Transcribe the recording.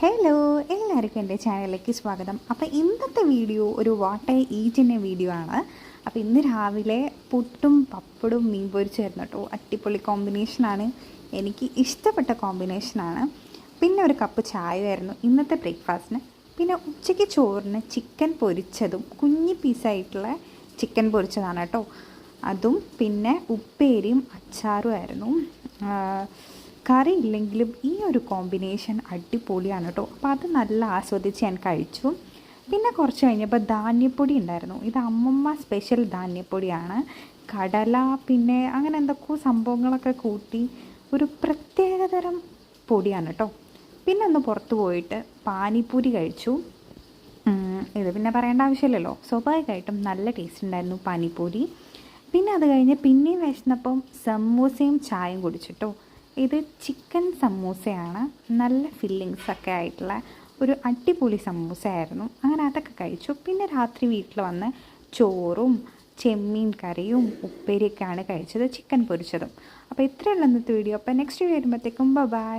Hello, എല്ലാവർക്കും എൻ്റെ ചാനലിലേക്ക് സ്വാഗതം. അപ്പോൾ ഇന്നത്തെ വീഡിയോ ഒരു വാട്ട് ഐ ഈറ്റിൻ്റെ വീഡിയോ ആണ്. അപ്പോൾ ഇന്ന് രാവിലെ പുട്ടും പപ്പടും മീൻ പൊരിച്ചായിരുന്നു കേട്ടോ. അടിപൊളി കോമ്പിനേഷനാണ്, എനിക്ക് ഇഷ്ടപ്പെട്ട കോമ്പിനേഷനാണ്. പിന്നെ ഒരു കപ്പ് ചായയായിരുന്നു ഇന്നത്തെ ബ്രേക്ക്ഫാസ്റ്റിന്. പിന്നെ ഉച്ചയ്ക്ക് ചോറിന് ചിക്കൻ പൊരിച്ചതും കുഞ്ഞി പീസായിട്ടുള്ള ചിക്കൻ പൊരിച്ചതാണ് കേട്ടോ. അതും പിന്നെ ഉപ്പേരിയും അച്ചാറും ആയിരുന്നു. കറി ഇല്ലെങ്കിലും ഈ ഒരു കോമ്പിനേഷൻ അടിപൊളിയാണ് കേട്ടോ. അപ്പോൾ അത് നല്ല ആസ്വദിച്ച് ഞാൻ കഴിച്ചു. പിന്നെ കുറച്ച് കഴിഞ്ഞപ്പോൾ ധാന്യപ്പൊടി ഉണ്ടായിരുന്നു. ഇത് അമ്മമ്മ സ്പെഷ്യൽ ധാന്യപ്പൊടിയാണ്. കടല പിന്നെ അങ്ങനെ എന്തൊക്കെയോ സംഭവങ്ങളൊക്കെ കൂട്ടി ഒരു പ്രത്യേകതരം പൊടിയാണ് കേട്ടോ. പിന്നെ ഒന്ന് പുറത്ത് പോയിട്ട് പാനിപ്പൂരി കഴിച്ചു. ഇത് പിന്നെ പറയേണ്ട ആവശ്യമില്ലല്ലോ, സ്വാഭാവികമായിട്ടും നല്ല ടേസ്റ്റ് ഉണ്ടായിരുന്നു പാനിപ്പൂരി. പിന്നെ അത് കഴിഞ്ഞ് പിന്നെയും വിശന്നപ്പം സമൂസയും ചായയും കുടിച്ചിട്ടോ. ഇത് ചിക്കൻ സമൂസയാണ്, നല്ല ഫില്ലിങ്സൊക്കെ ആയിട്ടുള്ള ഒരു അടിപൊളി സമൂസയായിരുന്നു. അങ്ങനെ അതൊക്കെ കഴിച്ചു. പിന്നെ രാത്രി വീട്ടിൽ വന്ന് ചോറും ചെമ്മീൻ കറിയും ഉപ്പേരിയൊക്കെയാണ് കഴിച്ചത്, ചിക്കൻ പൊരിച്ചതും. അപ്പോൾ ഇത്രയുള്ള ഇന്നത്തെ വീഡിയോ. അപ്പോൾ നെക്സ്റ്റ് വീഡിയോ വരുമ്പോഴത്തേക്കും ബൈ.